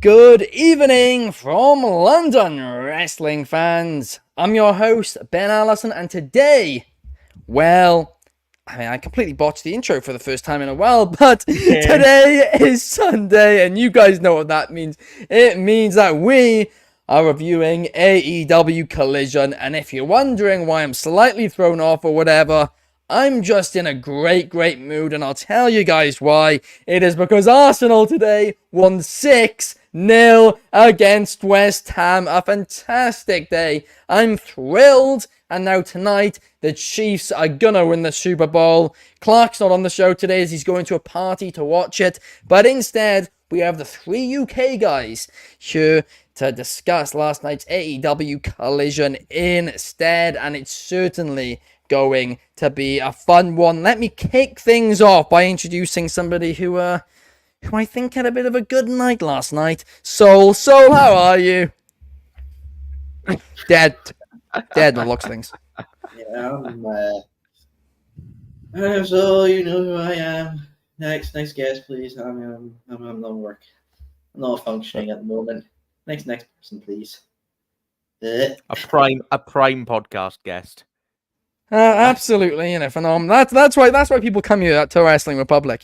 Good evening from London, wrestling fans. I'm your host, Ben Allison, and today, well, I completely botched the intro for the first time in a while, but today is Sunday, and you guys know what that means. It means that we are reviewing AEW Collision, and if you're wondering why I'm slightly thrown off or whatever, I'm just in a great mood, and I'll tell you guys why. It is because Arsenal today won 6-0 against West Ham. A fantastic day. I'm thrilled. And now tonight, the Chiefs are gonna win the Super Bowl. Clark's not on the show today as he's going to a party to watch it. But instead, we have the 3 UK guys here to discuss last night's AEW Collision instead. And it's certainly going to be a fun one. Let me kick things off by introducing somebody who I think had a bit of a good night last night. Soul, how are you? Dead by looks things. Yeah, so you know who I am. Next guest, please. I'm not work. I'm not functioning at the moment. Next person, please. A prime podcast guest. Absolutely, phenomenal. That's why people come here to Wrestling Republic,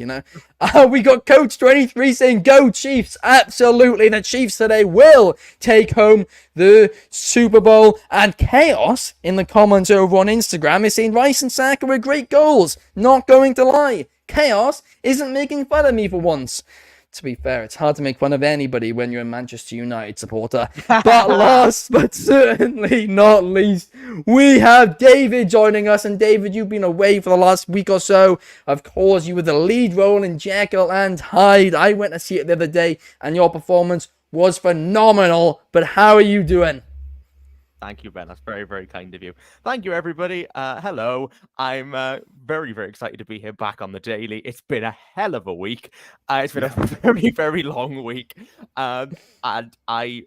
We got Coach 23 saying, "Go Chiefs!" Absolutely, the Chiefs today will take home the Super Bowl. And Chaos in the comments over on Instagram is saying Rice and Saka were great goals. Not going to lie, Chaos isn't making fun of me for once. To be fair, it's hard to make fun of anybody when you're a Manchester United supporter. But last but certainly not least, we have David joining us. And David, you've been away for the last week or so. Of course, you were the lead role in Jekyll and Hyde. I went to see it the other day, and your performance was phenomenal. But how are you doing? Thank you, Ben. That's very, very kind of you. Thank you, everybody. Hello. I'm very, very excited to be here back on the Daily. It's been a hell of a week. It's been a very, very long week. And I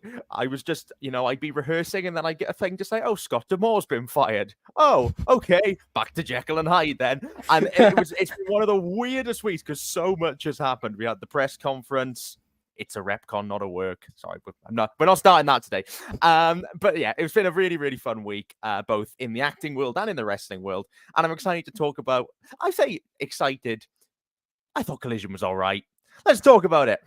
was just, I'd be rehearsing and then I'd get a thing to say, "Oh, Scott D'Amore's been fired." Oh, okay. Back to Jekyll and Hyde then. And it's been one of the weirdest weeks because so much has happened. We had the press conference. It's a repcon, not a work. Sorry, we're not starting that today. But yeah, it's been a really, really fun week, both in the acting world and in the wrestling world. And I'm excited to talk about, I say excited. I thought Collision was all right. Let's talk about it.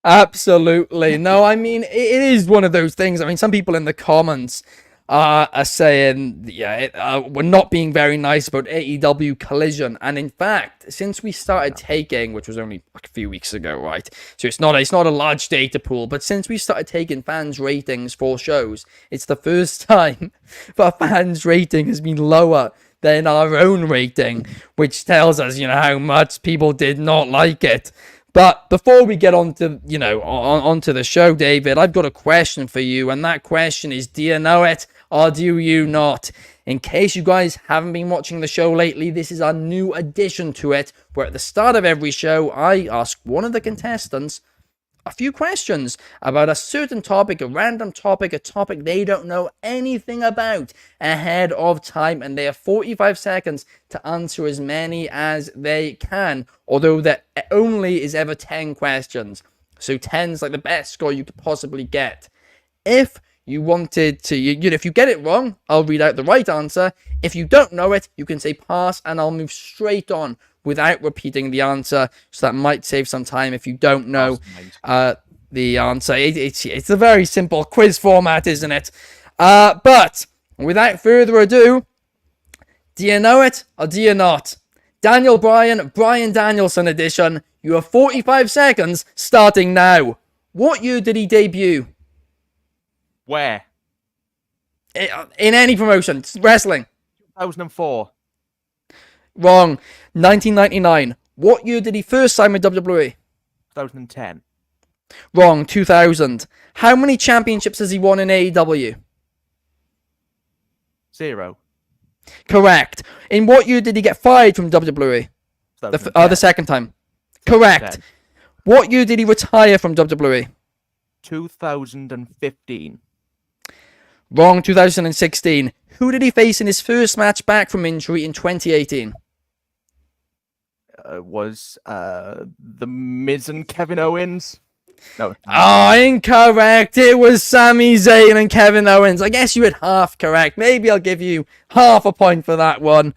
Absolutely. No, I mean, it is one of those things. I mean, some people in the comments are saying, we're not being very nice about AEW Collision. And in fact, since we started taking, which was only like a few weeks ago, right? So it's not a large data pool, but since we started taking fans' ratings for shows, it's the first time that fans' rating has been lower than our own rating, which tells us, how much people did not like it. But before we get on to, onto the show, David, I've got a question for you. And that question is, do you know it or do you not? In case you guys haven't been watching the show lately, this is our new addition to it, where at the start of every show, I ask one of the contestants a few questions about a certain topic, a random topic, a topic they don't know anything about ahead of time, and they have 45 seconds to answer as many as they can, although there only is ever 10 questions, so 10's like the best score you could possibly get. If you wanted to, if you get it wrong, I'll read out the right answer. If you don't know it, you can say pass, and I'll move straight on without repeating the answer, so that might save some time if you don't know the answer. It's a very simple quiz format, isn't it? But without further ado, do you know it or do you not? Daniel Bryan Danielson edition. You have 45 seconds starting now. What year did he debut? Where? In any promotion. Wrestling. 2004. Wrong. 1999. What year did he first sign with WWE? 2010. Wrong. 2000. How many championships has he won in AEW? 0. Correct. In what year did he get fired from WWE? The second time. Correct. What year did he retire from WWE? 2015. Wrong, 2016. Who did he face in his first match back from injury in 2018? Was The Miz and Kevin Owens? No. Oh, incorrect. It was Sami Zayn and Kevin Owens. I guess you had half correct. Maybe I'll give you half a point for that one.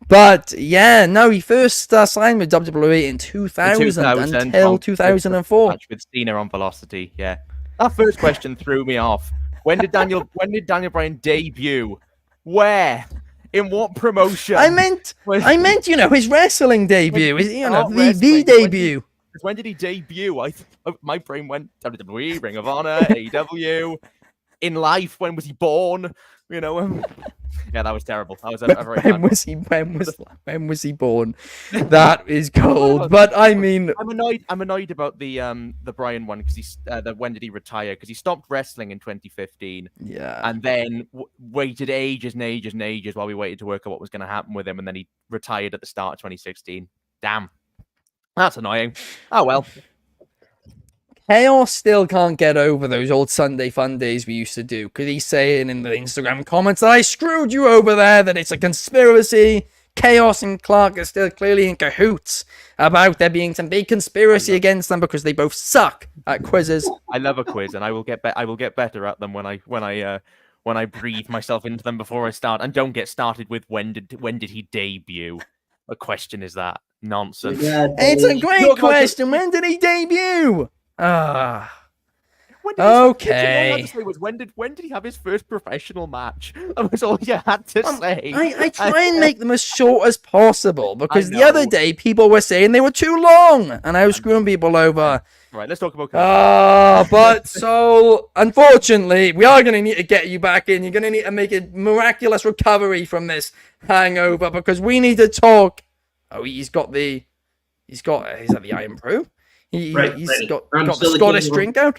But yeah, no, he first signed with WWE in 2000 until 2004. Match with Cena on Velocity. Yeah, that first question threw me off. When did Daniel Bryan debut? Where? In what promotion? I meant, his wrestling debut. The debut. When did he debut? My brain went WWE, Ring of Honor, AEW. In life, when was he born? Yeah, that was terrible. That was a very when was he born? That is cold. But I mean, I'm annoyed about the Bryan one because he's when did he retire? Because he stopped wrestling in 2015. Yeah, and then waited ages and ages and ages while we waited to work out what was going to happen with him, and then he retired at the start of 2016. Damn, that's annoying. Oh well. Chaos still can't get over those old Sunday fun days we used to do, because he's saying in the Instagram comments that I screwed you over there, that it's a conspiracy. Chaos and Clark are still clearly in cahoots about there being some big conspiracy against them because they both suck at quizzes. I love a quiz, and I will get better at them when I breathe myself into them before I start, and don't get started with when did he debut? What question is that? Nonsense. It's a great question. When did he debut? Okay. When did he have his first professional match? That was all you had to say. I try and make them as short as possible because the other day people were saying they were too long and I was screwing people over. Right, let's talk about. But so unfortunately, we are going to need to get you back in. You're going to need to make a miraculous recovery from this hangover because we need to talk. Oh, he's at the Iron Pro. He's got the Scottish drink out.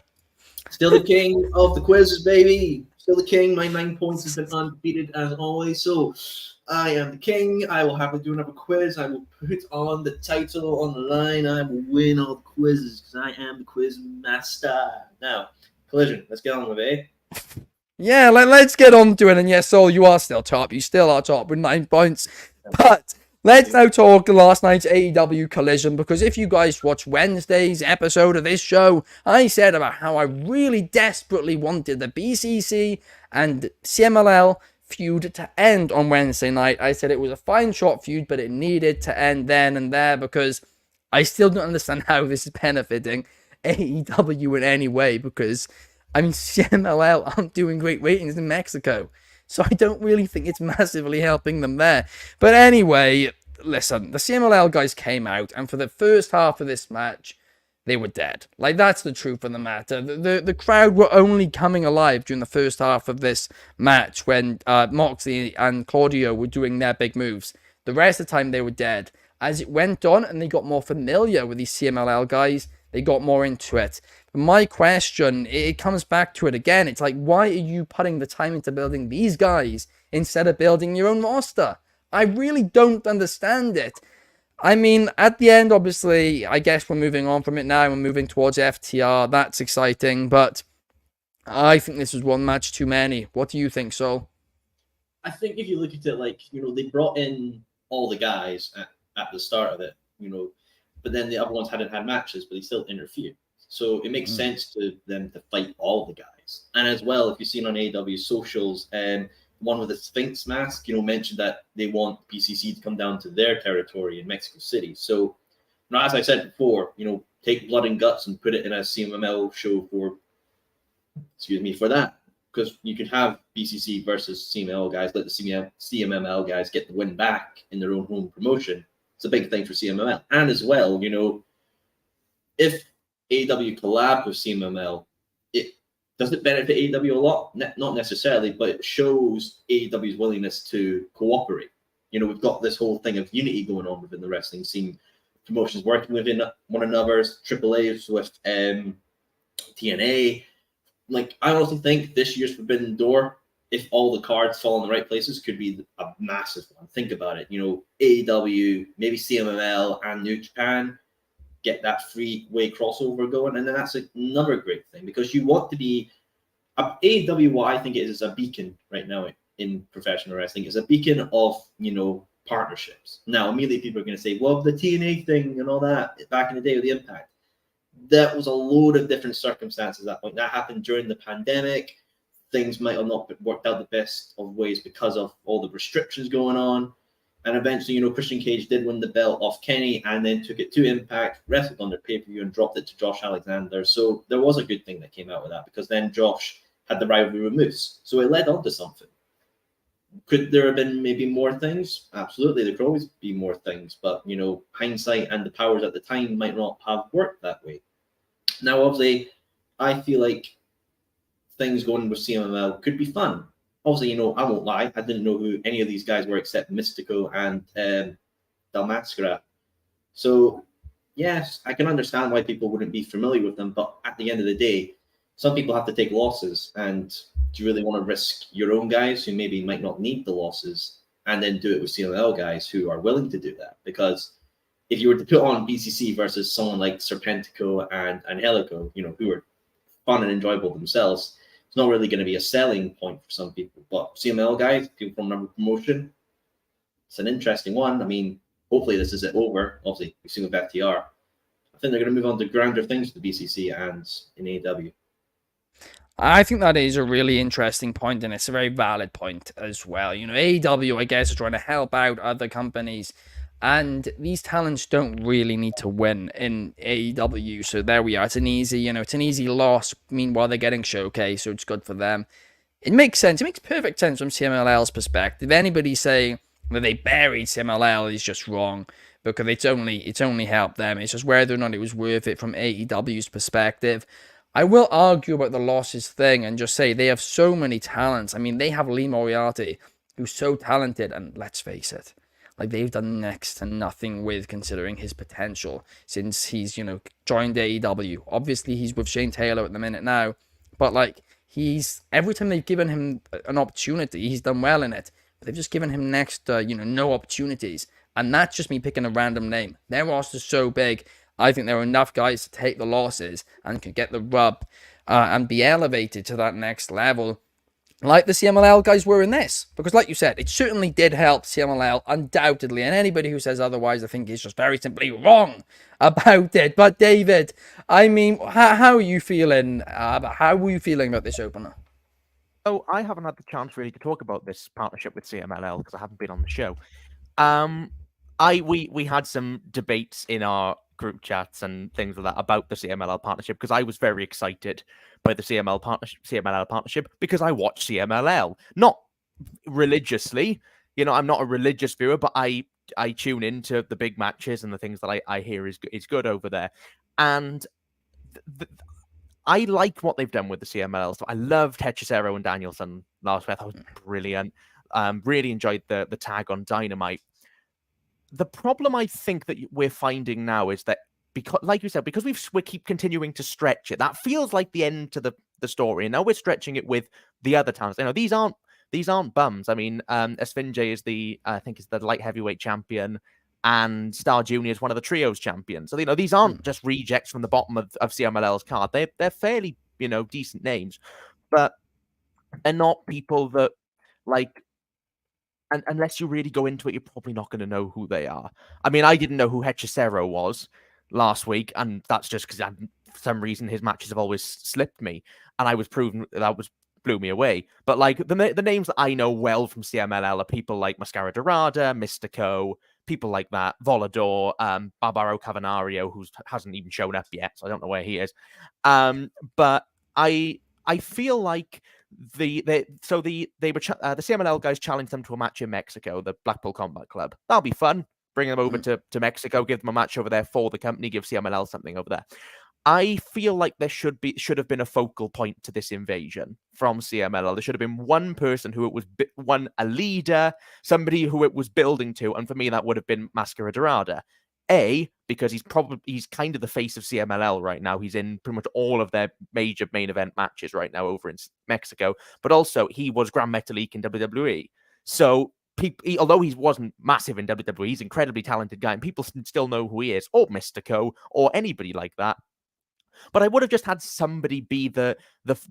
Still the king of the quizzes, baby. Still the king. My 9 points has been undefeated as always. So I am the king. I will happily do another quiz. I will put on the title on the line. I will win all the quizzes because I am the quiz master. Now, Collision, let's get on with it. Yeah, let's get on to it. And yes, Sol, you are still top. You still are top with 9 points. But let's now talk last night's AEW Collision, because if you guys watch Wednesday's episode of this show, I said about how I really desperately wanted the BCC and CMLL feud to end on Wednesday night. I said it was a fine short feud, but it needed to end then and there because I still don't understand how this is benefiting AEW in any way because, I mean, CMLL aren't doing great ratings in Mexico. So I don't really think it's massively helping them there. But anyway, listen, the CMLL guys came out, and for the first half of this match, they were dead. Like, that's the truth of the matter. The crowd were only coming alive during the first half of this match when Moxley and Claudio were doing their big moves. The rest of the time, they were dead. As it went on and they got more familiar with these CMLL guys, they got more into it. But my question, it comes back to it again. It's like, why are you putting the time into building these guys instead of building your own roster? I really don't understand it. I mean, at the end, obviously, I guess we're moving on from it now. We're moving towards FTR. That's exciting. But I think this was one match too many. What do you think, Sol? I think if you look at it like, they brought in all the guys at the start of it, but then the other ones hadn't had matches, but they still interfered. So it makes sense to them to fight all the guys. And as well, if you've seen on AEW socials, one with the Sphinx mask, mentioned that they want PCC to come down to their territory in Mexico City. So, as I said before, take Blood and Guts and put it in a CMML show for that. Because you can have BCC versus CMML guys, let the CMML guys get the win back in their own home promotion. It's a big thing for CMML. And as well, if AEW collab with CMML, does it benefit AEW a lot? Not necessarily, but it shows AEW's willingness to cooperate. We've got this whole thing of unity going on within the wrestling scene. Promotions working within one another, AAA with TNA. Like, I honestly think this year's Forbidden Door, if all the cards fall in the right places, could be a massive one. Think about it. AEW, maybe CMLL and New Japan get that freeway crossover going, and then that's another great thing, because you want to be AEW. What I think it is a beacon right now in professional wrestling. It's a beacon of partnerships. Now immediately people are going to say, well, the TNA thing and all that back in the day with the Impact, that was a load of different circumstances at that point. That happened during the pandemic. Things might have not worked out the best of ways because of all the restrictions going on. And eventually, Christian Cage did win the belt off Kenny and then took it to Impact, wrestled on their pay-per-view and dropped it to Josh Alexander. So there was a good thing that came out of that, because then Josh had the rivalry with Moose. So it led on to something. Could there have been maybe more things? Absolutely. There could always be more things. But, hindsight and the powers at the time might not have worked that way. Now, obviously, I feel like things going with CMLL could be fun. Obviously, I won't lie, I didn't know who any of these guys were except Mystico and Del Mascara. So, yes, I can understand why people wouldn't be familiar with them, but at the end of the day, some people have to take losses, and do you really want to risk your own guys who maybe might not need the losses and then do it with CMLL guys who are willing to do that? Because if you were to put on BCC versus someone like Serpentico and Angelico, who are fun and enjoyable themselves, it's not really going to be a selling point for some people. But CMLL guys, people from another promotion, it's an interesting one. I mean, hopefully this isn't over. Obviously, we've seen with FTR. I think they're going to move on to grander things to the BCC and in AEW. I think that is a really interesting point, and it's a very valid point as well. AEW, I guess, is trying to help out other companies, and these talents don't really need to win in AEW. So there we are. It's an easy loss. Meanwhile, they're getting showcased, so it's good for them. It makes sense. It makes perfect sense from CMLL's perspective. Anybody saying that they buried CMLL is just wrong, because it's only helped them. It's just whether or not it was worth it from AEW's perspective. I will argue about the losses thing and just say they have so many talents. I mean, they have Lee Moriarty, who's so talented, and let's face it, they've done next to nothing with, considering his potential since he's, joined AEW. Obviously, he's with Shane Taylor at the minute now, but every time they've given him an opportunity, he's done well in it. But they've just given him next to, no opportunities. And that's just me picking a random name. Their roster's so big. I think there are enough guys to take the losses and can get the rub and be elevated to that next level, like the CMLL guys were in this. Because like you said, it certainly did help CMLL, undoubtedly. And anybody who says otherwise, I think is just very simply wrong about it. But David, I mean, how are you feeling? How were you feeling about this opener? Oh, I haven't had the chance really to talk about this partnership with CMLL because I haven't been on the show. We had some debates in our group chats and things like that about the CMLL partnership, because I was very excited by the CMLL partnership because I watch CMLL, not religiously. I'm not a religious viewer, but I tune into the big matches and the things that I hear is good over there, and I like what they've done with the CMLL. So I loved Hechicero and Danielson last week. That was brilliant. Really enjoyed the tag on Dynamite. The problem I think that we're finding now is that, because, like you said, because we keep continuing to stretch it, that feels like the end to the story. And now we're stretching it with the other talents. These aren't bums. I mean, Esfinge is the light heavyweight champion, and Star Junior is one of the trios champions. So these aren't just rejects from the bottom of CMLL's card. They're fairly decent names, but they're not people that And unless you really go into it, you're probably not going to know who they are. I mean, I didn't know who Hechicero was last week, and that's just because for some reason his matches have always slipped me, and I was proven that blew me away. But the names that I know well from CMLL are people like Mascara Dorada, Mystico, people like that, Volador, Barbaro Cavanario, who hasn't even shown up yet, so I don't know where he is. But I feel like the CMLL guys challenged them to a match in Mexico, the Blackpool Combat Club. That'll be fun. Bring them over to Mexico, give them a match over there for the company, give CMLL something over there. I feel like there should have been a focal point to this invasion from CMLL. There should have been one person who it was a leader, somebody who it was building to, and for me that would have been Mascara Dorada. Because he's kind of the face of CMLL right now. He's in pretty much all of their major main event matches right now over in Mexico. But also, he was Grand Metalik in WWE. So, although he wasn't massive in WWE, he's an incredibly talented guy, and people still know who he is, or Mystico, or anybody like that. But I would have just had somebody be the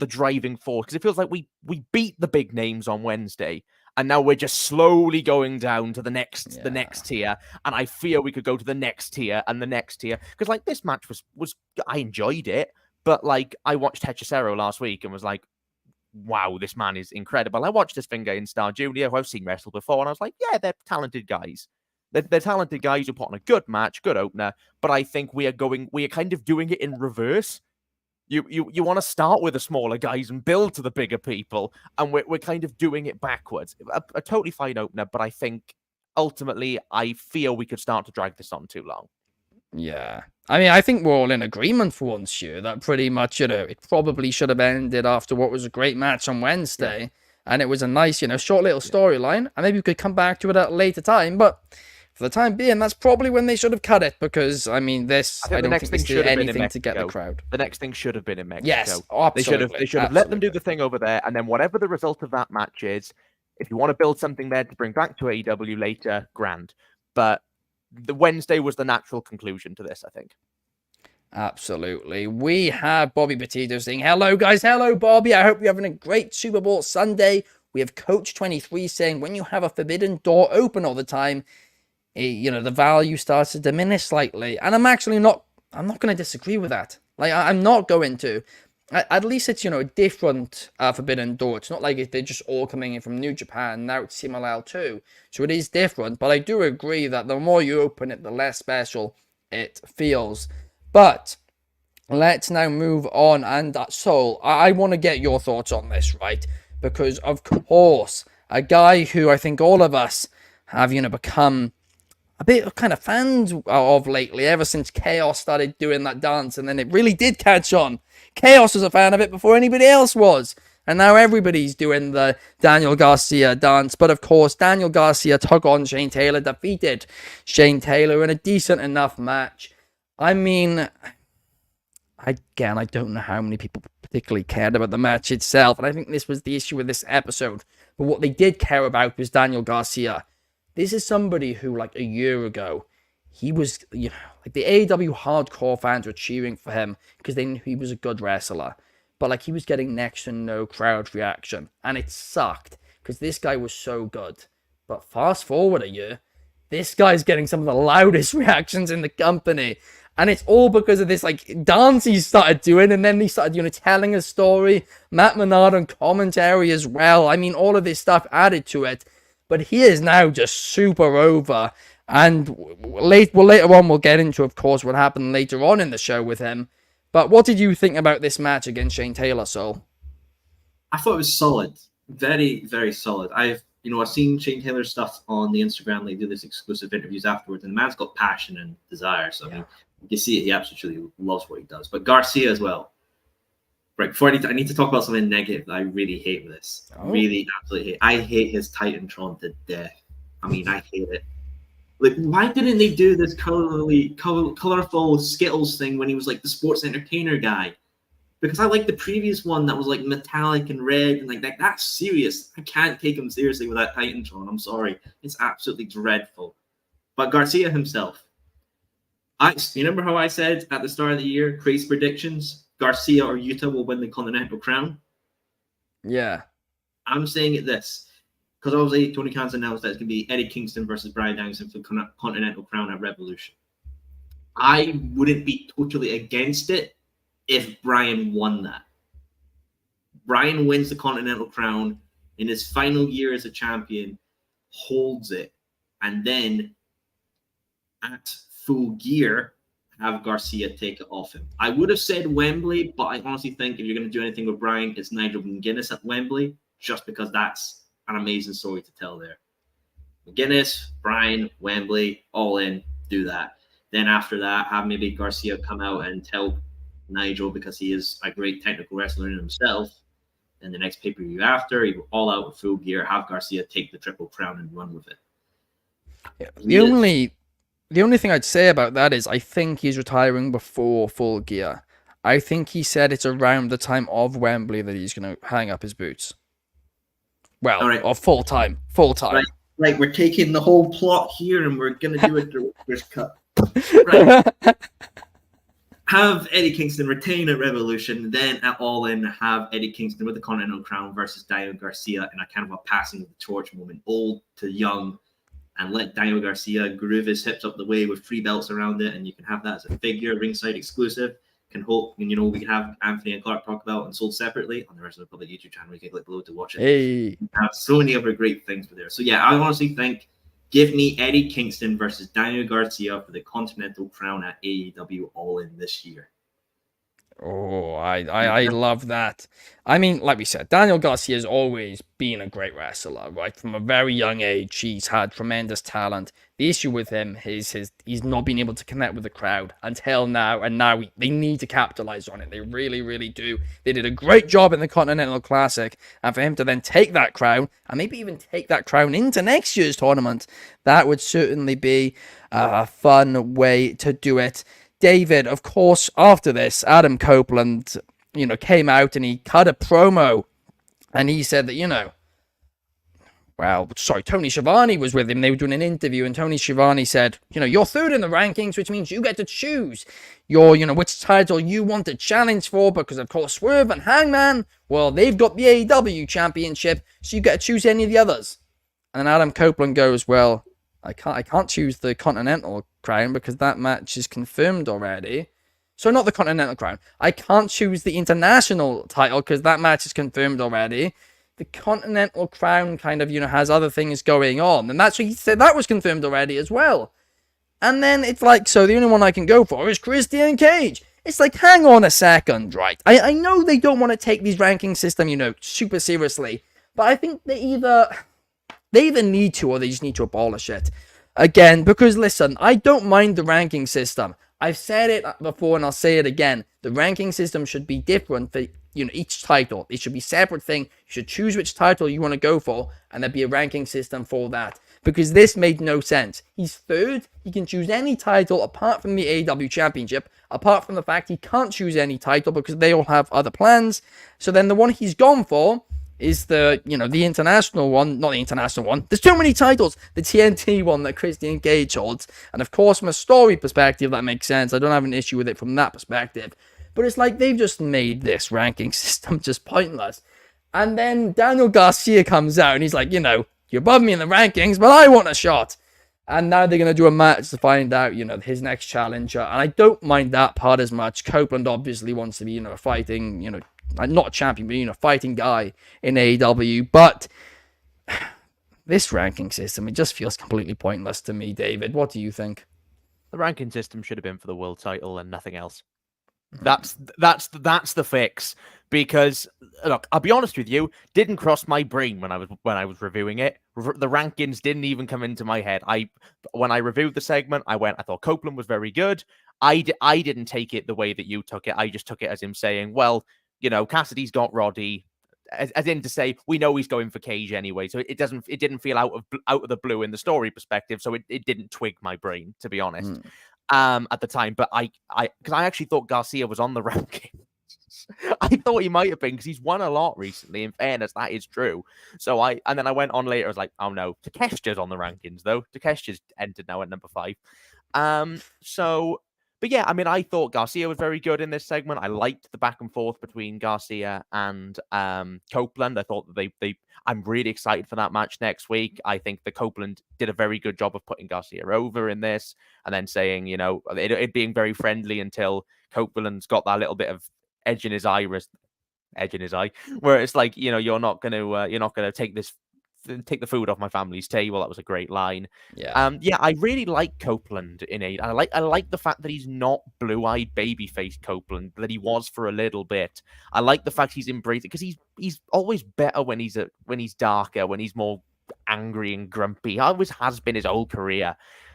driving force, because it feels like we beat the big names on Wednesday, and now we're just slowly going down to the next tier. And I fear we could go to the next tier and the next tier, because like this match was I enjoyed it, but like I watched Hechicero last week and was like, wow, this man is incredible. I watched this Finger in Star Junior, who I've seen wrestle before, and I was like, yeah, they're talented guys. They're talented guys who put on a good match, good opener, but I think we are kind of doing it in reverse. You want to start with the smaller guys and build to the bigger people, and we're kind of doing it backwards. A totally fine opener, but I think ultimately I feel we could start to drag this on too long. Yeah. I mean, I think we're all in agreement for once here that pretty much, it probably should have ended after what was a great match on Wednesday. Yeah. And it was a nice, short little storyline. And maybe we could come back to it at a later time, but for the time being, that's probably when they should have cut it, because, I mean, I don't think this did anything to get the crowd. The next thing should have been in Mexico. Yes, absolutely. They should have let them do the thing over there, and then whatever the result of that match is, if you want to build something there to bring back to AEW later, grand. But the Wednesday was the natural conclusion to this, I think. Absolutely. We have Bobby Petito saying, hello, guys. Hello, Bobby. I hope you're having a great Super Bowl Sunday. We have Coach 23 saying, when you have a forbidden door open all the time, the value starts to diminish slightly. And I'm not going to disagree with that. Like, I'm not going to. At least it's, a different forbidden door. It's not like they're just all coming in from New Japan. Now it's CMLL too. So it is different. But I do agree that the more you open it, the less special it feels. But let's now move on. And Soul, I want to get your thoughts on this, right? Because, of course, a guy who I think all of us have, become a bit of kind of fans of lately, ever since Chaos started doing that dance, and then it really did catch on. Chaos was a fan of it before anybody else was, and now everybody's doing the Daniel Garcia dance. But of course, Daniel Garcia took on Shane Taylor, defeated Shane Taylor in a decent enough match. I mean, I don't know how many people particularly cared about the match itself, and I think this was the issue with this episode. But what they did care about was Daniel Garcia. This is somebody who, like, a year ago, he was, like, the AEW hardcore fans were cheering for him because they knew he was a good wrestler. But, like, he was getting next to no crowd reaction. And it sucked because this guy was so good. But fast forward a year, this guy's getting some of the loudest reactions in the company. And it's all because of this, like, dance he started doing. And then he started, telling a story. Matt Menard on commentary as well. I mean, all of this stuff added to it. But he is now just super over. And later on, we'll get into, of course, what happened later on in the show with him. But what did you think about this match against Shane Taylor, Sol? I thought it was solid. Very, very solid. I've seen Shane Taylor's stuff on the Instagram. They do this exclusive interviews afterwards. And the man's got passion and desire. So, I mean, you can see it. He absolutely loves what he does. But Garcia as well. Right, before I need to talk about something negative that I really hate with this. Oh. Really, absolutely hate. I hate his Titantron to death. I mean, I hate it. Like, why didn't they do this colorful Skittles thing when he was like the sports entertainer guy? Because I like the previous one that was like metallic and red and like that. That's serious. I can't take him seriously with that Titantron. I'm sorry. It's absolutely dreadful. But Garcia himself. You remember how I said at the start of the year, crazy predictions? Garcia or Yuta will win the Continental Crown. Yeah. I'm saying it this. Because obviously Tony Khan announced that it's going to be Eddie Kingston versus Bryan Danielson for the Continental Crown at Revolution. I wouldn't be totally against it if Bryan won that. Bryan wins the Continental Crown in his final year as a champion, holds it, and then at Full Gear, have Garcia take it off him. I would have said Wembley, but I honestly think if you're going to do anything with Bryan, it's Nigel McGuinness at Wembley, just because that's an amazing story to tell there. McGuinness, Bryan, Wembley, all in, do that. Then after that, have maybe Garcia come out and tell Nigel, because he is a great technical wrestler in himself. Then the next pay-per-view after, he will all out with Full Gear, have Garcia take the Triple Crown and run with it. Yeah, The only thing I'd say about that is I think he's retiring before Full Gear. I think he said it's around the time of Wembley that he's going to hang up his boots. Well, All right. or full time. Right, we're taking the whole plot here and we're going to do a director's cut. Right. Have Eddie Kingston retain at Revolution, then at All In have Eddie Kingston with the Continental Crown versus Daniel Garcia in a kind of a passing of the torch moment, old to young, and let Daniel Garcia groove his hips up the way with 3 belts around it, and you can have that as a figure, ringside exclusive. Can hope, and we can have Anthony and Clark talk about and sold separately on the Wrestling Republic YouTube channel. You can click below to watch it. Hey. We have so many other great things for there. So yeah, I honestly think give me Eddie Kingston versus Daniel Garcia for the Continental Crown at AEW All In this year. Oh, I love that. I mean, like we said, Daniel Garcia has always been a great wrestler, right? From a very young age, he's had tremendous talent. The issue with him is he's not been able to connect with the crowd until now, and now they need to capitalize on it. They really, really do. They did a great job in the Continental Classic, and for him to then take that crown, and maybe even take that crown into next year's tournament, that would certainly be a fun way to do it. David, of course, after this, Adam Copeland, came out and he cut a promo and he said that, Tony Schiavone was with him. They were doing an interview and Tony Schiavone said, you're third in the rankings, which means you get to choose which title you want to challenge for, because of course Swerve and Hangman, well, they've got the AEW championship, so you get to choose any of the others. And then Adam Copeland goes, well, I can't choose the Continental Crown because that match is confirmed already. So not the Continental Crown. I can't choose the International title because that match is confirmed already. The Continental Crown kind of, has other things going on. And that's what he said that was confirmed already as well. And then it's like, so the only one I can go for is Christian Cage. It's like, hang on a second, right? I know they don't want to take these ranking system, super seriously. But I think they either need to or they just need to abolish it. Again, because listen, I don't mind the ranking system. I've said it before and I'll say it again. The ranking system should be different for each title. It should be a separate thing. You should choose which title you want to go for and there'd be a ranking system for that. Because this made no sense. He's third. He can choose any title apart from the AEW Championship, apart from the fact he can't choose any title because they all have other plans. So then the one he's gone for is the international one, not the international one. There's too many titles. The TNT one that Christian Cage holds. And of course, from a story perspective, that makes sense. I don't have an issue with it from that perspective. But it's like they've just made this ranking system just pointless. And then Daniel Garcia comes out and he's like, you're above me in the rankings, but I want a shot. And now they're going to do a match to find out, his next challenger. And I don't mind that part as much. Copeland obviously wants to be, fighting, not a champion, but, a fighting guy in AEW. But this ranking system, it just feels completely pointless to me, David. What do you think? The ranking system should have been for the world title and nothing else. That's the fix. Because look, I'll be honest with you, didn't cross my brain when I was reviewing it. The rankings didn't even come into my head. When I reviewed the segment, I thought Copeland was very good. I didn't take it the way that you took it. I just took it as him saying, well, Cassidy's got Roddy, as in to say we know he's going for Cage anyway. So it didn't feel out of the blue in the story perspective. So it didn't twig my brain, to be honest. At the time, but because I actually thought Garcia was on the ranking. I thought he might have been because he's won a lot recently. In fairness, that is true. So and then I went on later. I was like, oh no, Takeshita's on the rankings though. Takeshita's entered now at number 5. But yeah, I mean, I thought Garcia was very good in this segment. I liked the back and forth between Garcia and Copeland. I thought that I'm really excited for that match next week. I think that Copeland did a very good job of putting Garcia over in this and then saying, it being very friendly until Copeland's got that little bit of edge in his eye, where it's like, you're not gonna take the food off my family's table. That was a great line. Yeah. I really like Copeland in it. I like the fact that he's not blue-eyed babyface Copeland that he was for a little bit. I like the fact he's embraced it because he's always better when he's darker, when he's more angry and grumpy. He always has been his whole career.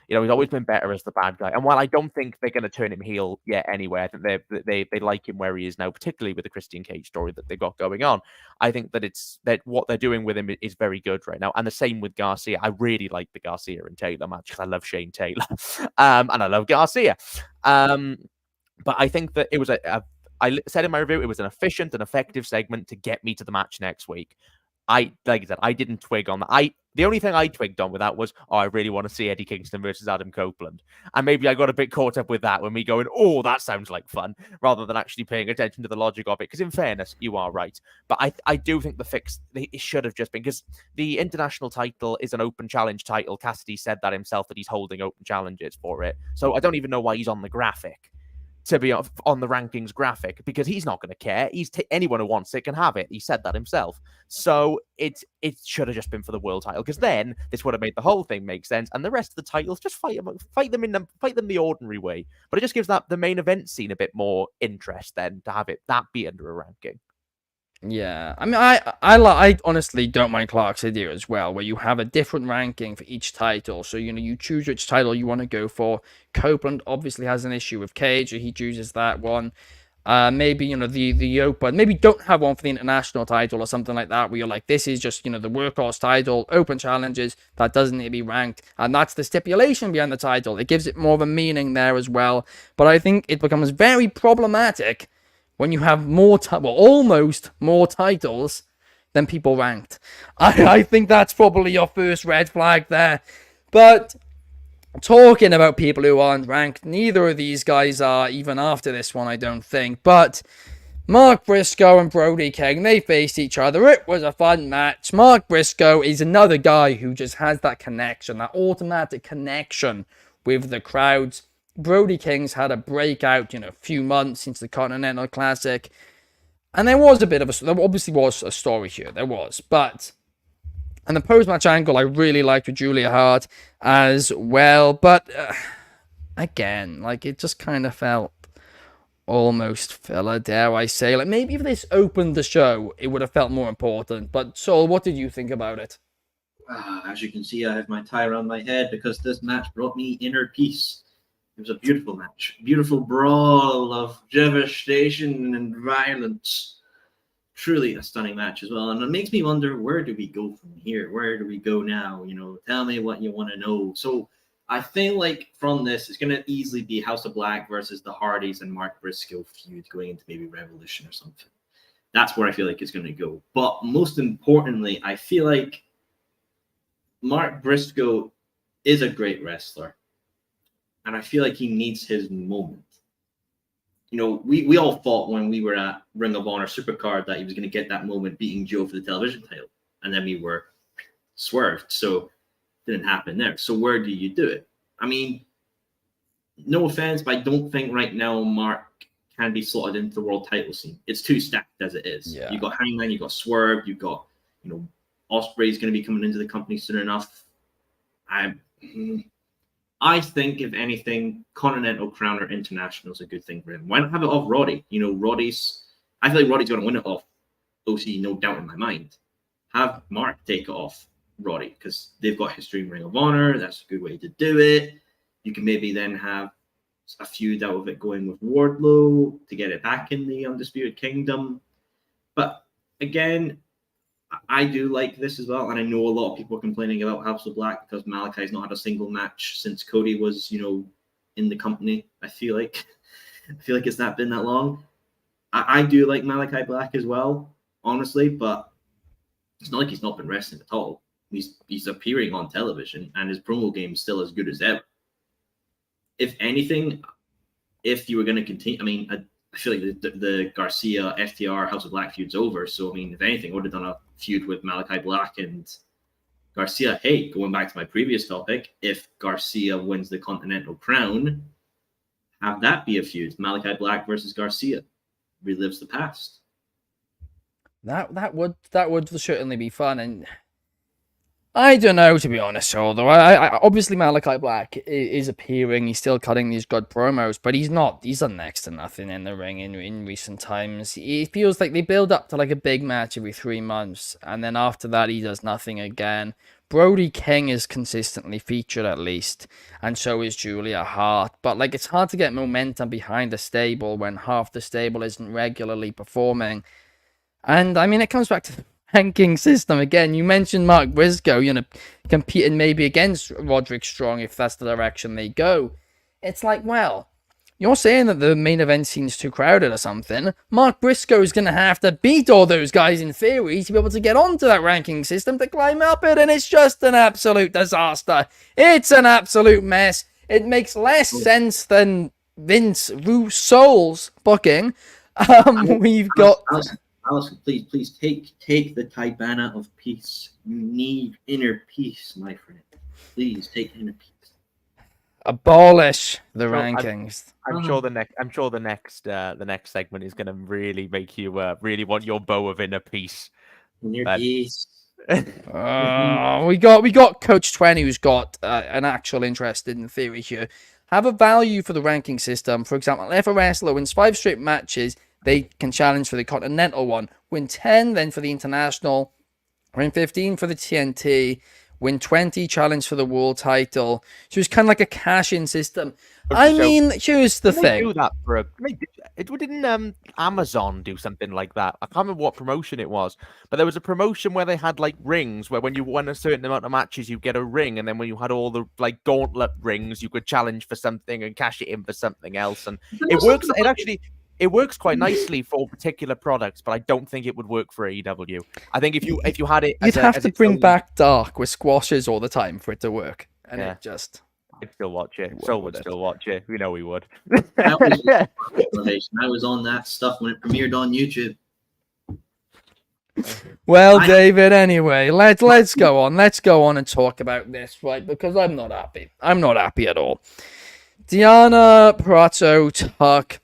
You know, he's always been better as the bad guy. And while I don't think they're going to turn him heel yet anyway, I think they like him where he is now, particularly with the Christian Cage story that they've got going on. I think that what they're doing with him is very good right now. And the same with Garcia. I really like the Garcia and Taylor match because I love Shane Taylor and I love Garcia. But I think that it was I said in my review, it was an efficient and effective segment to get me to the match next week. Like I said, I didn't twig on that. The only thing I twigged on with that was, I really want to see Eddie Kingston versus Adam Copeland. And maybe I got a bit caught up with that when me going, oh, that sounds like fun, rather than actually paying attention to the logic of it. Because in fairness, you are right. But I do think the fix, it should have just been, because the international title is an open challenge title. Cassidy said that himself, that he's holding open challenges for it. So I don't even know why he's on the graphic, to be on the rankings graphic, because he's not going to care. Anyone who wants it can have it. He said that himself. So it should have just been for the world title, because then this would have made the whole thing make sense, and the rest of the titles just fight them the ordinary way. But it just gives the main event scene a bit more interest then, to have that be under a ranking. Yeah, I mean, I honestly don't mind Clark's idea as well, where you have a different ranking for each title. So, you choose which title you want to go for. Copeland obviously has an issue with Cage, so he chooses that one. Maybe, the open, maybe don't have one for the international title or something like that, where you're like, this is just, the workhorse title, open challenges, that doesn't need to be ranked. And that's the stipulation behind the title. It gives it more of a meaning there as well. But I think it becomes very problematic when you have almost more titles than people ranked. I think that's probably your first red flag there. But talking about people who aren't ranked, neither of these guys are, even after this one, I don't think. But Mark Briscoe and Brody King, they faced each other. It was a fun match. Mark Briscoe is another guy who just has that connection, that automatic connection with the crowds. Brody King's had a breakout, few months since the Continental Classic. And there was there obviously was a story here. There was. But, and the post-match angle I really liked with Julia Hart as well. But, again, it just kind of felt almost filler, dare I say. Maybe if this opened the show, it would have felt more important. But, Saul, what did you think about it? As you can see, I have my tie around my head because this match brought me inner peace. It was a beautiful match, beautiful brawl of devastation and violence. Truly a stunning match as well. And it makes me wonder, where do we go from here? Where do we go now? Tell me what you want to know. So I feel like from this, it's going to easily be House of Black versus the Hardys and Mark Briscoe feud going into maybe Revolution or something. That's where I feel like it's going to go. But most importantly, I feel like Mark Briscoe is a great wrestler. And I feel like he needs his moment. We all thought when we were at Ring of Honor Supercard that he was going to get that moment beating Joe for the television title. And then we were swerved. So it didn't happen there. So where do you do it? I mean, no offense, but I don't think right now Mark can be slotted into the world title scene. It's too stacked as it is. Yeah. You got Hangman, you got Swerve, you got, Ospreay's going to be coming into the company soon enough. I think, if anything, Continental Crown or International is a good thing for him. Why not have it off Roddy? I feel like Roddy's going to win it off OC, no doubt in my mind. Have Mark take it off Roddy, because they've got history in Ring of Honor. That's a good way to do it. You can maybe then have a feud out of it going with Wardlow to get it back in the Undisputed Kingdom. But again, I do like this as well, and I know a lot of people are complaining about House of Black because Malachi's not had a single match since Cody was, in the company. I feel like it's not been that long. I do like Malachi Black as well, honestly, but it's not like he's not been wrestling at all. He's appearing on television, and his promo game is still as good as ever. If anything, if you were going to continue, I feel like the Garcia FTR House of Black feud's over. So, if anything, I would have done a feud with Malachi Black and Garcia. Hey, going back to my previous topic, if Garcia wins the Continental Crown, have that be a feud. Malachi Black versus Garcia relives the past. That would certainly be fun, and I don't know, to be honest. Although I obviously Malachi Black is appearing, he's still cutting these good promos, but he's done next to nothing in the ring in recent times. It feels like they build up to a big match every 3 months, and then after that he does nothing again. Brody King is consistently featured at least, and so is Julia Hart. But like, it's hard to get momentum behind the stable when half the stable isn't regularly performing. And I mean, it comes back to the ranking system again. You mentioned Mark Briscoe, competing maybe against Roderick Strong if that's the direction they go. It's like, well, you're saying that the main event seems too crowded or something. Mark Briscoe is going to have to beat all those guys in theory to be able to get onto that ranking system to climb up it, and it's just an absolute disaster. It's an absolute mess. It makes less sense than Vince Russo's booking. We've got... Allison, please take the Tibana of peace. You need inner peace, my friend. Please take inner peace. Abolish the rankings. I'm sure the next segment is going to really make you really want your bow of inner peace. Inner peace. We got Coach 20, who's got an actual interest in the theory here. Have a value for the ranking system. For example, if a wrestler wins 5 straight matches, they can challenge for the Continental one. Win 10, then for the International. Win 15 for the TNT. Win 20, challenge for the world title. So it's kind of like a cash-in system. I mean, here's the thing. Do that for didn't Amazon do something like that? I can't remember what promotion it was, but there was a promotion where they had like rings, where when you won a certain amount of matches, you get a ring, and then when you had all the like gauntlet rings, you could challenge for something and cash it in for something else. And it works. It works quite nicely for particular products, but I don't think it would work for AEW. I think if you had it, you'd have to bring back Dark with squashes all the time for it to work, and it just. I'd still watch it. So would still watch it. We know we would. I was on that stuff when it premiered on YouTube. Well, David, anyway, let's go on. Let's go on and talk about this, right? Because I'm not happy. I'm not happy at all. Deonna Purrazzo took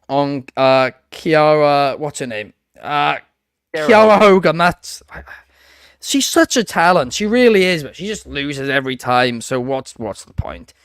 on Kiara, what's her name? Kiara Hogan. She's such a talent. She really is, but she just loses every time. So what's the point?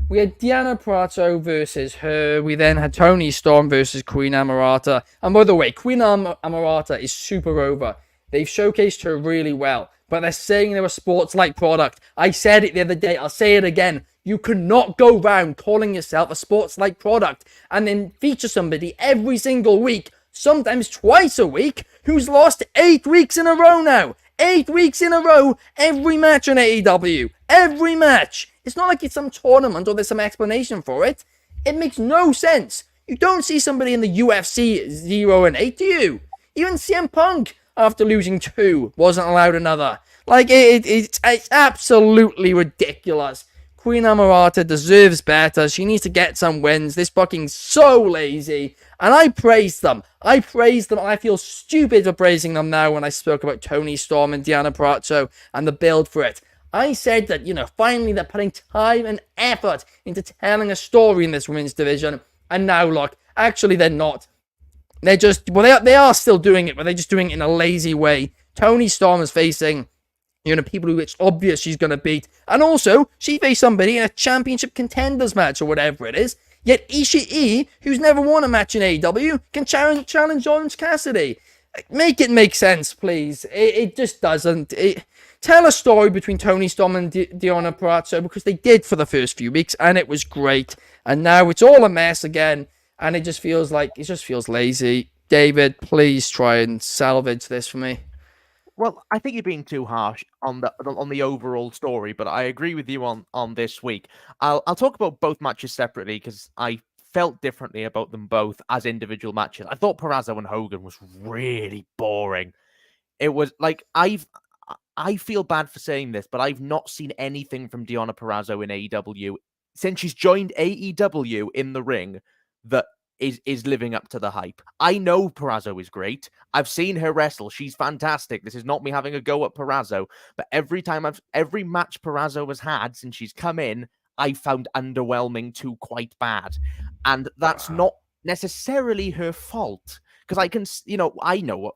We had Deonna Purrazzo versus her. We then had Toni Storm versus Queen Amarata. And by the way, Queen Amarata is super over. They've showcased her really well, but they're saying they're a sports-like product. I said it the other day. I'll say it again. You cannot go around calling yourself a sports-like product and then feature somebody every single week, sometimes twice a week, who's lost 8 weeks in a row now. 8 weeks in a row, every match on AEW. Every match. It's not like it's some tournament or there's some explanation for it. It makes no sense. You don't see somebody in the UFC 0-8, do you? Even CM Punk, after losing 2, wasn't allowed another. Like, it's absolutely ridiculous. Queen Amarata deserves better. She needs to get some wins. This booking's so lazy. And I praise them. I feel stupid for praising them now when I spoke about Toni Storm and Deonna Purrazzo and the build for it. I said that, finally they're putting time and effort into telling a story in this women's division. And now, look, actually they're not. They're just, they are still doing it, but they're just doing it in a lazy way. Toni Storm is facing people who it's obvious she's going to beat. And also, she faced somebody in a championship contenders match or whatever it is. Yet Ishii, who's never won a match in AEW, can challenge Orange Cassidy. Make it make sense, please. It just doesn't. Tell a story between Toni Storm and Deonna Purrazzo, because they did for the first few weeks, and it was great. And now it's all a mess again, and it just feels lazy. David, please try and salvage this for me. Well, I think you're being too harsh on the overall story, but I agree with you on this week. I'll talk about both matches separately because I felt differently about them both as individual matches. I thought Purrazzo and Hogan was really boring. It was like I feel bad for saying this, but I've not seen anything from Deonna Purrazzo in AEW since she's joined AEW in the ring that is living up to the hype. I know Purrazzo is great. I've seen her wrestle. She's fantastic. This is not me having a go at Purrazzo, but every match Purrazzo has had since she's come in, I found underwhelming to quite bad. And that's not necessarily her fault, because I can, I know what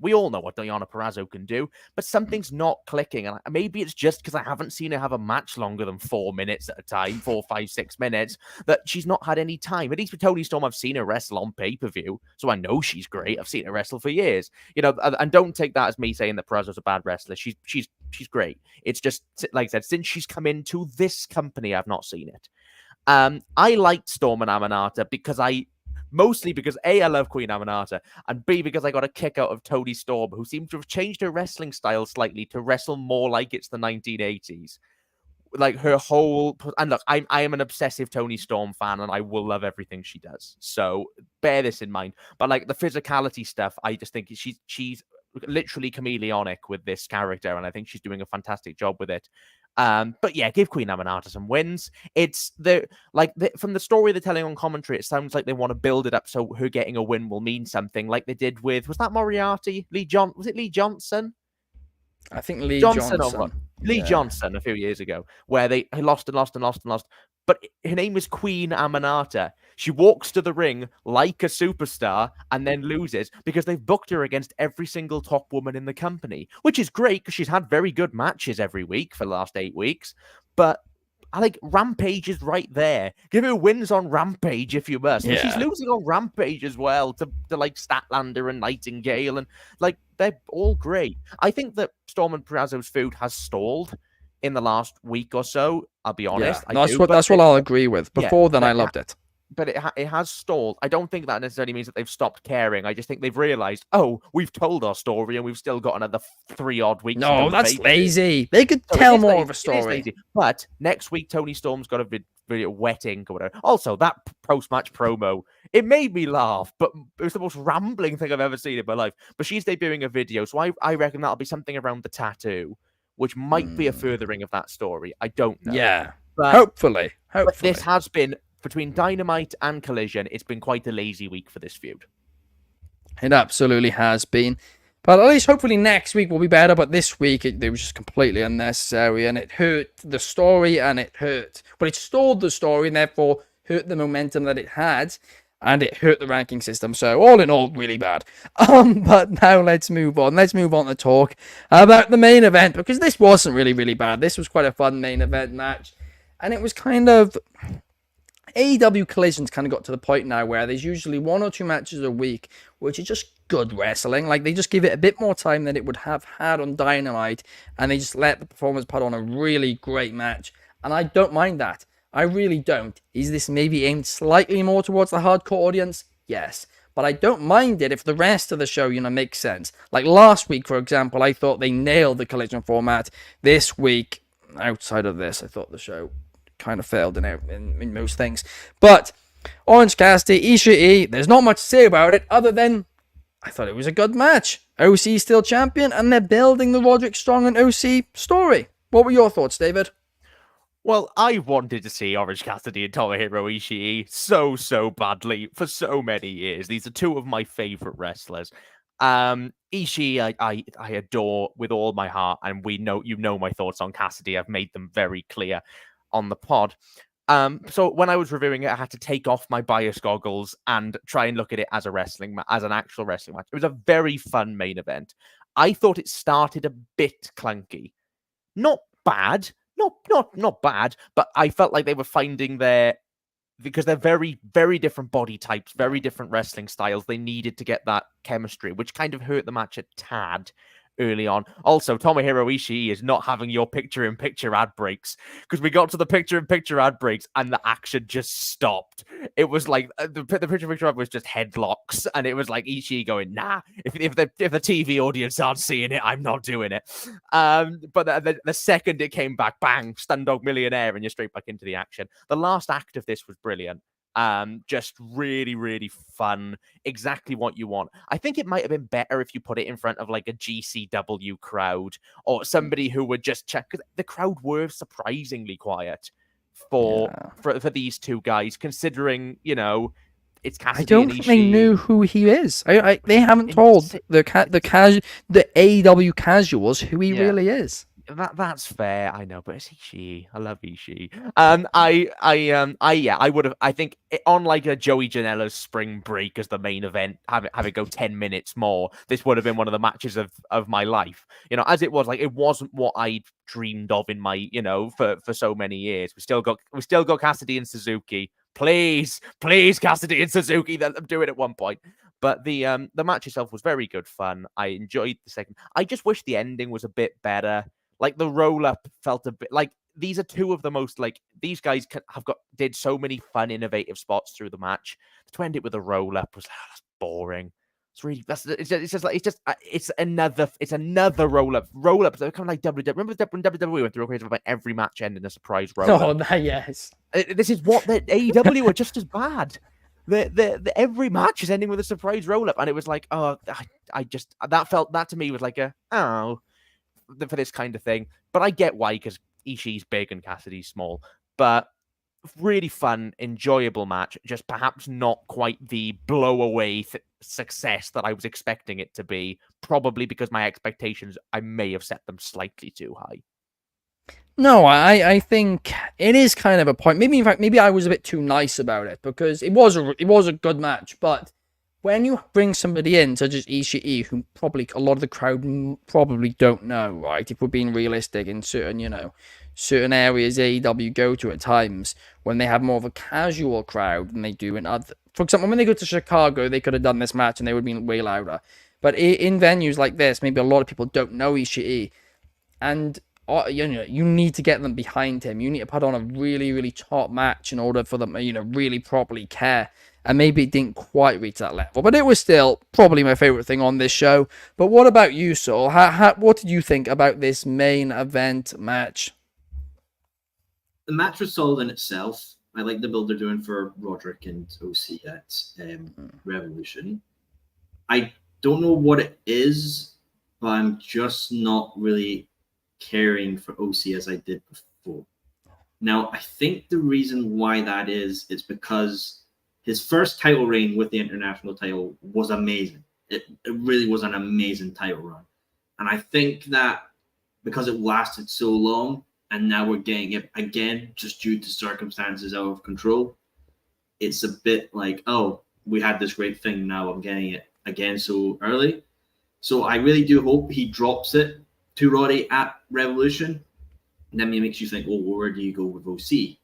we all know what Diana Perrazzo can do, but something's not clicking, and maybe it's just because I haven't seen her have a match longer than 4 minutes at a time, 4, 5, 6 minutes, that she's not had any time. At least with Toni Storm, I've seen her wrestle on pay-per-view, so I know she's great. I've seen her wrestle for years, and don't take that as me saying that Perrazzo's a bad wrestler. She's great. It's just, like I said, since she's come into this company, I've not seen it. I liked Storm and Amanata mostly because A, I love Queen Amanata, and B, because I got a kick out of Toni Storm, who seems to have changed her wrestling style slightly to wrestle more like it's the 1980s. Like her whole, and look, I am an obsessive Toni Storm fan, and I will love everything she does. So bear this in mind. But like the physicality stuff, I just think she's literally chameleonic with this character, and I think she's doing a fantastic job with it. But yeah, give Queen Amanata some wins. It's from the story they're telling on commentary, it sounds like they want to build it up so her getting a win will mean something, like they did with, was that Moriarty? Was it Lee Johnson? I think Lee Johnson. Lee Johnson a few years ago, where they lost and lost and lost and lost. But her name is Queen Amanata. She walks to the ring like a superstar and then loses because they've booked her against every single top woman in the company, which is great because she's had very good matches every week for the last 8 weeks. But I like Rampage is right there. Give her wins on Rampage if you must. Yeah. She's losing on Rampage as well to like Statlander and Nightingale, and like they're all great. I think that Storm and Perrazzo's feud has stalled in the last week or so. I'll be honest. Yeah, that's what I'll agree with. Before then, I loved it. But it has stalled. I don't think that necessarily means that they've stopped caring. I just think they've realized, oh, we've told our story and we've still got another 3 odd weeks. No, that's lazy. They could tell more of a story. But next week, Toni Storm's got a video wet ink or whatever. Also, that post-match promo, it made me laugh, but it was the most rambling thing I've ever seen in my life. But she's debuting a video, so I reckon that'll be something around the tattoo, which might be a furthering of that story. I don't know. Yeah, but hopefully. But this has been, between Dynamite and Collision, it's been quite a lazy week for this feud. It absolutely has been. But at least hopefully next week will be better. But this week, it was just completely unnecessary. And it hurt the story, and it stalled the story, and therefore hurt the momentum that it had. And it hurt the ranking system. So all in all, really bad. But now let's move on. Let's move on to talk about the main event. Because this wasn't really, really bad. This was quite a fun main event match. And it was kind of... AEW Collision's kind of got to the point now where there's usually 1 or 2 matches a week, which is just good wrestling. Like, they just give it a bit more time than it would have had on Dynamite, and they just let the performers put on a really great match. And I don't mind that. I really don't. Is this maybe aimed slightly more towards the hardcore audience? Yes. But I don't mind it if the rest of the show, makes sense. Like last week, for example, I thought they nailed the Collision format. This week, outside of this, I thought the show kind of failed in most things. But Orange Cassidy, Ishii, there's not much to say about it other than I thought it was a good match. OC still champion, and they're building the Roderick Strong and OC story. What were your thoughts, David? Well, I wanted to see Orange Cassidy and Tomohiro Ishii so badly for so many years. These are 2 of my favorite wrestlers. Ishii, I adore with all my heart, and you know my thoughts on Cassidy. I've made them very clear on the pod. So when I was reviewing it, I had to take off my bias goggles and try and look at it as an actual wrestling match. It was a very fun main event. I thought it started a bit clunky. Not bad, not bad, but I felt like they were finding because they're very, very different body types, very different wrestling styles. They needed to get that chemistry, which kind of hurt the match a tad early on. Also, Tomohiro Ishii is not having your picture-in-picture ad breaks, because we got to the picture-in-picture ad breaks and the action just stopped. It was like the picture-in-picture ad was just headlocks, and it was like Ishii going, nah, if the TV audience aren't seeing it, I'm not doing it. But the second it came back, bang, Stundog Millionaire, and you're straight back into the action. The last act of this was brilliant. Just really, really fun. Exactly what you want. I think it might have been better if you put it in front of like a GCW crowd or somebody who would just check, because the crowd were surprisingly quiet for these 2 guys, considering, it's Cassidy. I don't think they knew who he is. They haven't told the AEW casuals who he really is. That's fair. I know, but it's Ishii. I love Ishii. Yeah, I would have. I think on like a Joey Janela's spring break as the main event, have it go 10 minutes more. This would have been one of the matches of my life. As it was, like it wasn't what I dreamed of in my, for so many years. We still got Cassidy and Suzuki. Please, Cassidy and Suzuki. Let them do it at one point. But the match itself was very good fun. I enjoyed the second. I just wish the ending was a bit better. Like the roll up felt a bit like these are two of the most like these guys did so many fun, innovative spots through the match. To end it with a roll up was that's boring. It's really it's another roll up. Roll ups kind of like WWE. Remember when WWE went through a craze about every match ending a surprise roll up? Oh, yes. This is what the AEW are just as bad. The every match is ending with a surprise roll up, and it was like, oh, that to me was like for this kind of thing. But I get why, because Ishii's big and Cassidy's small. But really fun, enjoyable match. Just perhaps not quite the blow away success that I was expecting it to be. Probably because my expectations, I may have set them slightly too high. No, I think it is kind of a point. Maybe, in fact, maybe I was a bit too nice about it, because it was a good match. But when you bring somebody in such as Ishii, who probably a lot of the crowd probably don't know, right? If we're being realistic in certain areas AEW go to at times, when they have more of a casual crowd than they do in other. For example, when they go to Chicago, they could have done this match and they would have been way louder. But in venues like this, maybe a lot of people don't know Ishii, and you need to get them behind him. You need to put on a really, really top match in order for them, really properly care. And maybe it didn't quite reach that level, but it was still probably my favorite thing on this show. But what about you, Saul? What did you think about this main event match? The match was solid in itself. I like the build they're doing for Roderick and OC at Revolution. I don't know what it is, but I'm just not really caring for OC as I did before. Now, I think the reason why that is because his first title reign with the international title was amazing. It really was an amazing title run. And I think that because it lasted so long, and now we're getting it again, just due to circumstances out of control, it's a bit like, oh, we had this great thing, now I'm getting it again so early. So I really do hope he drops it to Roddy at Revolution. And then it makes you think, well, where do you go with OC?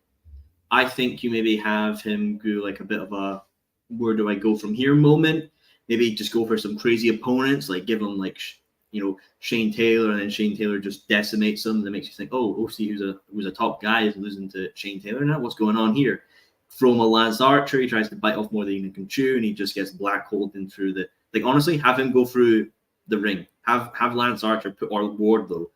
I think you maybe have him do like a bit of a where do I go from here moment. Maybe just go for some crazy opponents, like give him like Shane Taylor, and then Shane Taylor just decimates him. That makes you think, oh, OC, who's a top guy, is losing to Shane Taylor now. What's going on here? Throw him a Lance Archer. He tries to bite off more than he can chew, and he just gets blackholed in through the. Like honestly, have him go through the ring. Have Lance Archer or Wardlow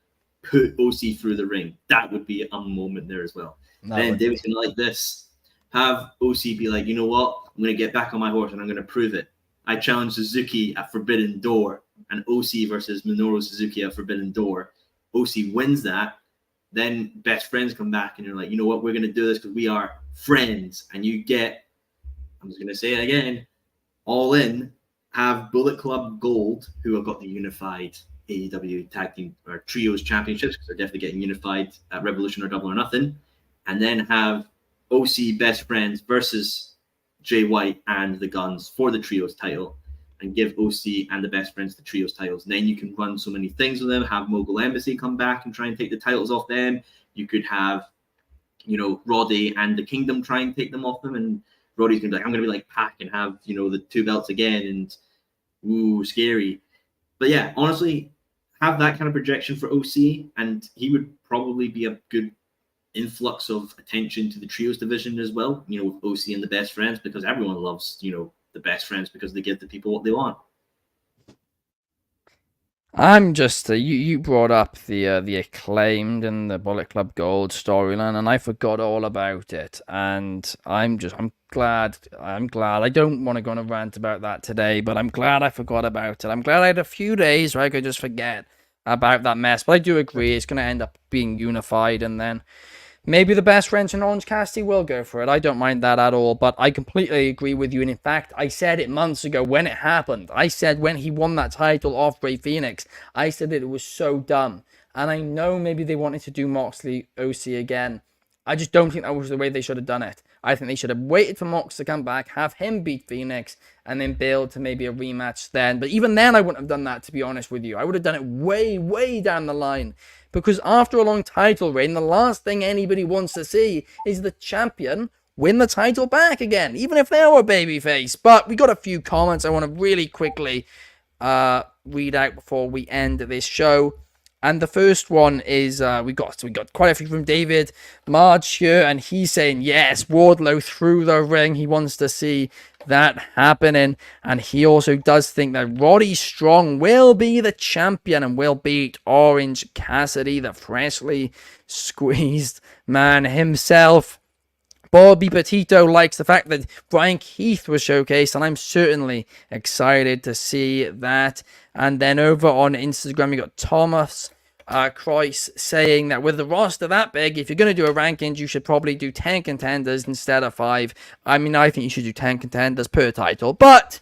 put OC through the ring. That would be a moment there as well. Then David's gonna like this. Have OC be like, you know what? I'm gonna get back on my horse and I'm gonna prove it. I challenge Suzuki at Forbidden Door, and OC versus Minoru Suzuki at Forbidden Door. OC wins that. Then best friends come back and you're like, you know what? We're gonna do this because we are friends. And you get, I'm just gonna say it again, All In. Have Bullet Club Gold, who have got the unified AEW tag team or trios championships, because they're definitely getting unified at Revolution or Double or Nothing, and then have OC Best Friends versus Jay White and the Guns for the trios title, and give OC and the Best Friends the trios titles. And then you can run so many things with them. Have Mogul Embassy come back and try and take the titles off them. You could have, Roddy and the Kingdom try and take them off them, and Roddy's gonna be like, I'm gonna be like Pac and have the two belts again, and ooh, scary. But yeah, honestly, have that kind of projection for OC, and he would probably be a good influx of attention to the trios division as well, with OC and the Best Friends, because everyone loves, the Best Friends because they give the people what they want. I'm just you brought up the Acclaimed and the Bullet Club Gold storyline, and I forgot all about it. And I'm glad. I don't want to go on a rant about that today, but I'm glad I forgot about it. I'm glad I had a few days where I could just forget about that mess. But I do agree it's going to end up being unified, and then maybe the Best Friends and Orange Cassidy will go for it. I don't mind that at all, but I completely agree with you. And in fact, I said it months ago when it happened. I said when he won that title off Rey Fenix, I said that it was so dumb. And I know maybe they wanted to do Moxley OC again. I just don't think that was the way they should have done it. I think they should have waited for Mox to come back, have him beat Phoenix, and then build to maybe a rematch then. But even then, I wouldn't have done that, to be honest with you. I would have done it way, way down the line. Because after a long title reign, the last thing anybody wants to see is the champion win the title back again, even if they are a babyface. But we got a few comments I want to really quickly read out before we end this show. And the first one is we got quite a few from David Marge here, and he's saying yes, Wardlow through the ring. He wants to see that happening, and he also does think that Roddy Strong will be the champion and will beat Orange Cassidy, the freshly squeezed man himself. Bobby Petito likes the fact that Brian Keith was showcased, and I'm certainly excited to see that. And then over on Instagram, you got Thomas Croix saying that with the roster that big, if you're going to do a rankings, you should probably do 10 contenders instead of 5. I mean, I think you should do 10 contenders per title, but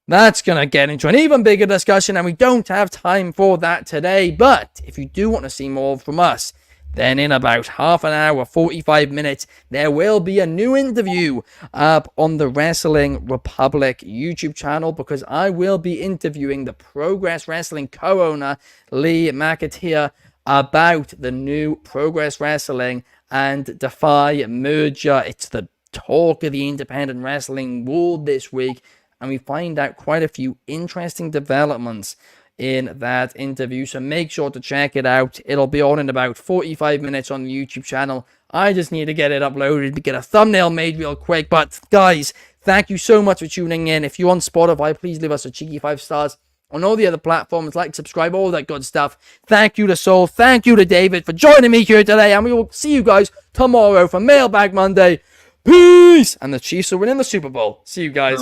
that's going to get into an even bigger discussion, and we don't have time for that today. But if you do want to see more from us, then in about half an hour, 45 minutes, there will be a new interview up on the Wrestling Republic YouTube channel, because I will be interviewing the Progress Wrestling co-owner, Lee McAteer, about the new Progress Wrestling and Defy merger. It's the talk of the independent wrestling world this week, and we find out quite a few interesting developments in that interview, so make sure to check it out. It'll be on in about 45 minutes on the YouTube channel. I just need to get it uploaded to get a thumbnail made real quick. But guys, thank you so much for tuning in. If you're on Spotify, please leave us a cheeky 5 stars. On all the other platforms, like, subscribe, all that good stuff. Thank you to Soul, thank you to David for joining me here today, and we will see you guys tomorrow for Mailbag Monday. Peace! And the Chiefs are winning the Super Bowl. See you guys.